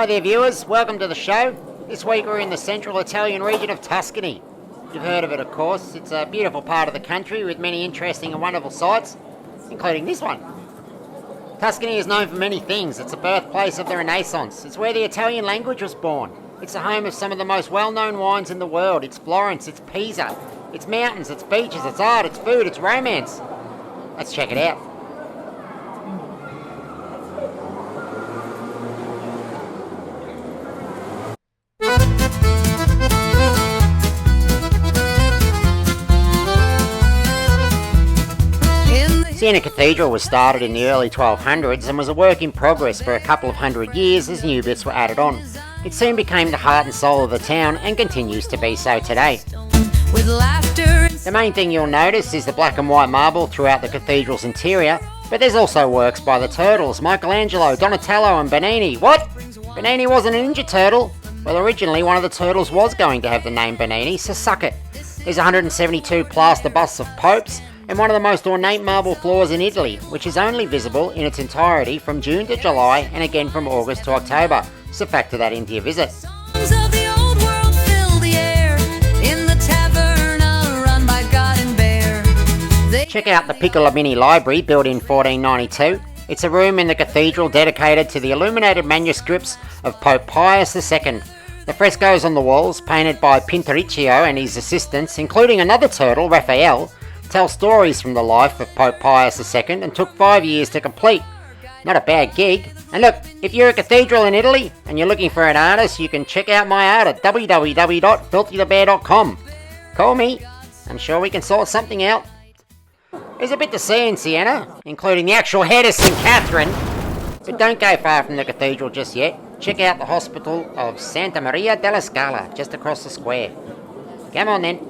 Hi there viewers, welcome to the show. This week we're in the central Italian region of Tuscany. You've heard of it of course. It's a beautiful part of the country with many interesting and wonderful sights, including this one. Tuscany is known for many things. It's the birthplace of the Renaissance. It's where the Italian language was born. It's the home of some of the most well-known wines in the world. It's Florence, it's Pisa, it's mountains, it's beaches, it's art, it's food, it's romance. Let's check it out. Siena Cathedral was started in the early 1200s and was a work in progress for a couple of hundred years as new bits were added on. It soon became the heart and soul of the town and continues to be so today. The main thing you'll notice is the black and white marble throughout the cathedral's interior, but there's also works by the Turtles, Michelangelo, Donatello and Bernini. What? Bernini wasn't a Ninja Turtle? Well, originally one of the Turtles was going to have the name Bernini, so suck it. There's 172 plaster busts of popes, and one of the most ornate marble floors in Italy, which is only visible in its entirety from June to July and again from August to October, so factor that into your visit. Check out the Piccola Mini Library, built in 1492. It's a room in the cathedral dedicated to the illuminated manuscripts of Pope Pius II. The frescoes on the walls, painted by Pinturicchio and his assistants, including another turtle, Raphael, tell stories from the life of Pope Pius II and took 5 years to complete. Not a bad gig. And look, if you're a cathedral in Italy and you're looking for an artist, you can check out my art at www.filthythebear.com. Call me. I'm sure we can sort something out. There's a bit to see in Siena, including the actual head of St. Catherine. But don't go far from the cathedral just yet. Check out the hospital of Santa Maria della Scala, just across the square. Come on then.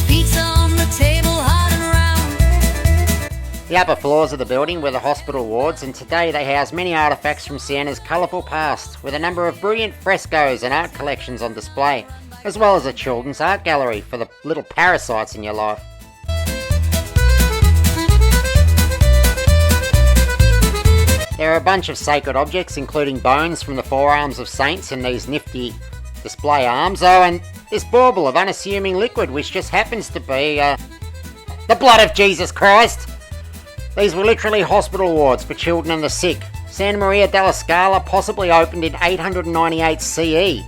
Pizza on the table, hot and round. The upper floors of the building were the hospital wards, and today they house many artefacts from Siena's colourful past, with a number of brilliant frescoes and art collections on display, as well as a children's art gallery for the little parasites in your life. There are a bunch of sacred objects, including bones from the forearms of saints and these nifty display arms. Oh, and this bauble of unassuming liquid, which just happens to be the blood of Jesus Christ. These were literally hospital wards for children and the sick. Santa Maria della Scala possibly opened in 898 CE.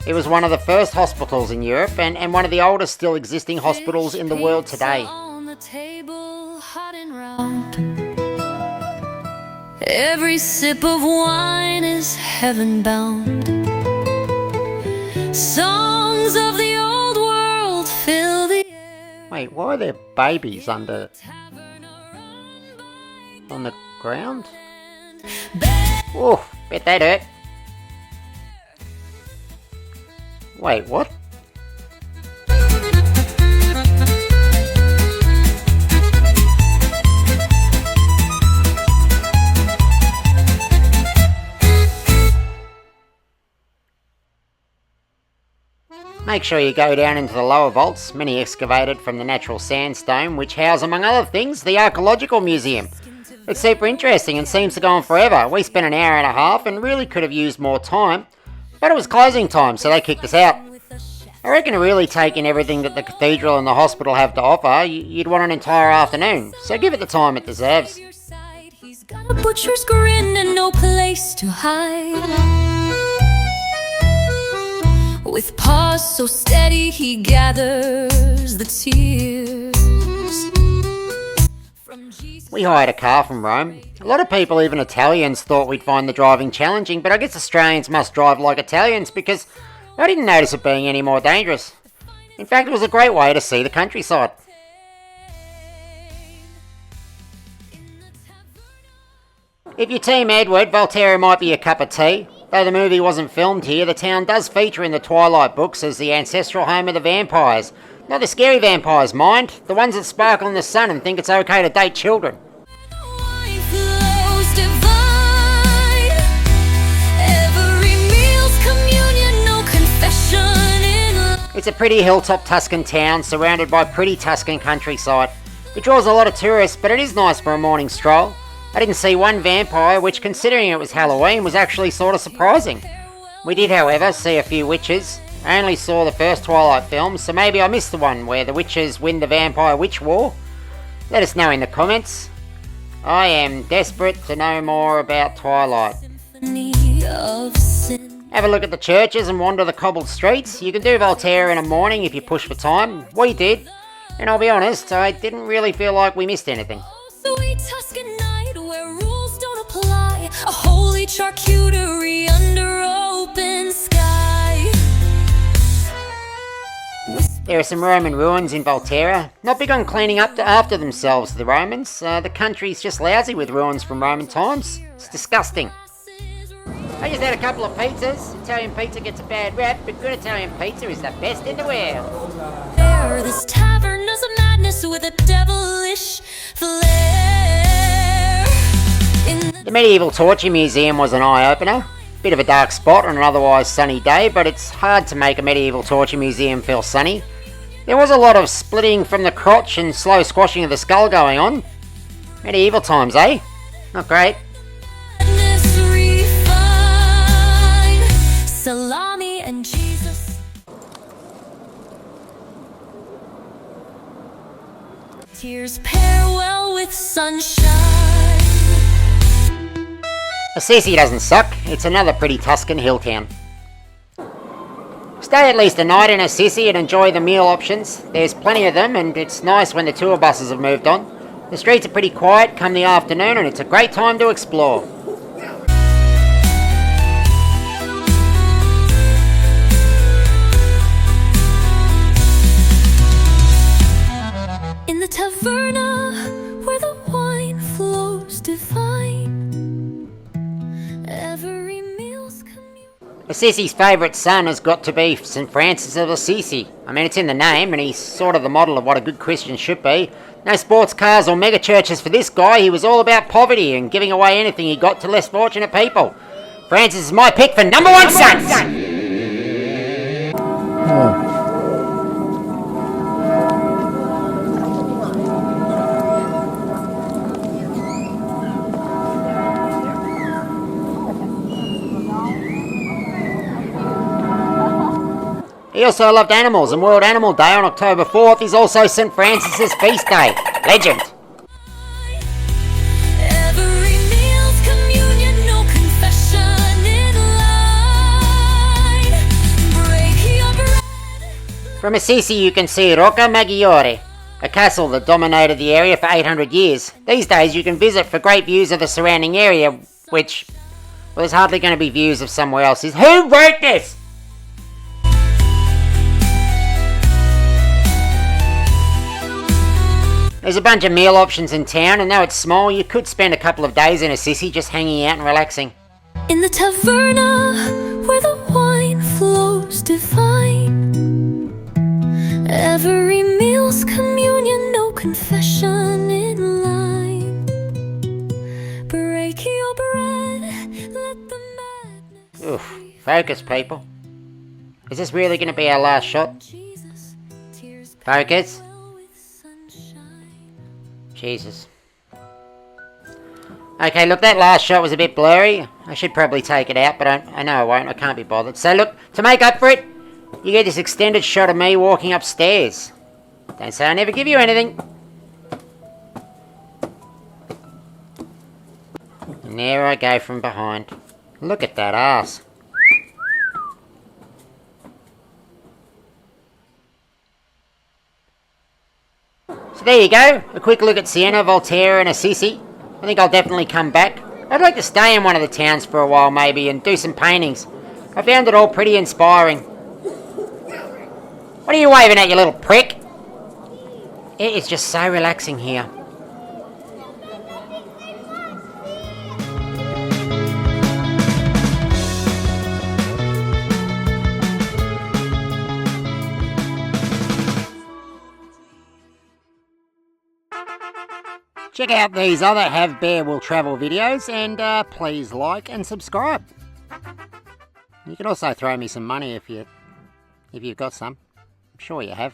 It was one of the first hospitals in Europe and one of the oldest still existing hospitals in the world today. Every sip of wine is heaven bound. Songs of the old world fill the air. Wait, why are there babies on the ground? Oh, bet that hurt. Wait, what? Make sure you go down into the lower vaults, many excavated from the natural sandstone, which house, among other things, the Archaeological Museum. It's super interesting and seems to go on forever. We spent an hour and a half and really could have used more time, but it was closing time, so they kicked us out. I reckon to really take in everything that the cathedral and the hospital have to offer, you'd want an entire afternoon, so give it the time it deserves. He's got a butcher's grin and no place to hide. With paws so steady, he gathers the tears. We hired a car from Rome. A lot of people, even Italians, thought we'd find the driving challenging, but I guess Australians must drive like Italians because I didn't notice it being any more dangerous. In fact, it was a great way to see the countryside. If you're Team Edward, Volterra might be a cup of tea. Though the movie wasn't filmed here, the town does feature in the Twilight books as the ancestral home of the vampires. Not the scary vampires, mind. The ones that sparkle in the sun and think it's okay to date children. It's a pretty hilltop Tuscan town surrounded by pretty Tuscan countryside. It draws a lot of tourists, but it is nice for a morning stroll. I didn't see one vampire, which considering it was Halloween was actually sort of surprising. We did, however, see a few witches. I only saw the first Twilight films, so maybe I missed the one where the witches win the vampire witch war. Let us know in the comments. I am desperate to know more about Twilight. Have a look at the churches and wander the cobbled streets. You can do Volterra in a morning if you push for time. We did, and I'll be honest, I didn't really feel like we missed anything. Sweet Tuscan night where rules don't apply. A holy charcuterie under open sky. There are some Roman ruins in Volterra. Not big on cleaning up after themselves, the Romans. The country's just lousy with ruins from Roman times. It's disgusting. I just had a couple of pizzas. Italian pizza gets a bad rap, but good Italian pizza is the best in the world. This tavern is a madness with a devilish flair. The Medieval Torture Museum was an eye-opener. Bit of a dark spot on an otherwise sunny day, but it's hard to make a medieval torture museum feel sunny. There was a lot of splitting from the crotch and slow squashing of the skull going on. Medieval times, eh? Not great. Salami and Jesus. Tears pair well with sunshine. Assisi doesn't suck. It's another pretty Tuscan hill town. Stay at least a night in Assisi and enjoy the meal options. There's plenty of them, and it's nice when the tour buses have moved on. The streets are pretty quiet come the afternoon, and it's a great time to explore. In the taverna where the wine flows divine. Every meal's Assisi's favourite son has got to be St. Francis of Assisi. I mean, it's in the name, and he's sort of the model of what a good Christian should be. No sports cars or mega churches for this guy. He was all about poverty and giving away anything he got to less fortunate people. Francis is my pick for number one son! He also loved animals, and World Animal Day on October 4th is also St. Francis's feast day. Legend. every meal's communion, no confession in line. Break your bread. From Assisi you can see Rocca Maggiore, a castle that dominated the area for 800 years. These days you can visit for great views of the surrounding area, which, well, there's hardly going to be views of somewhere else. Who wrote this? There's a bunch of meal options in town, and though it's small, you could spend a couple of days in Assisi just hanging out and relaxing. In the taverna where the wine flows divine. Every meal's communion, no confession in line. Break your bread, let the madness. Oof, focus, people. Is this really going to be our last shot? Jesus, tears Focus. well with sunshine. Jesus. Okay, look, that last shot was a bit blurry. I should probably take it out, but I know I won't. I can't be bothered. So look, to make up for it, you get this extended shot of me walking upstairs. Don't say I never give you anything. And there I go from behind. Look at that ass. So there you go, a quick look at Siena, Volterra and Assisi. I think I'll definitely come back. I'd like to stay in one of the towns for a while maybe and do some paintings. I found it all pretty inspiring. What are you waving at, you little prick? It is just so relaxing here. Check out these other Have Bear Will Travel videos, and please like and subscribe. You can also throw me some money if you've got some. I'm sure you have.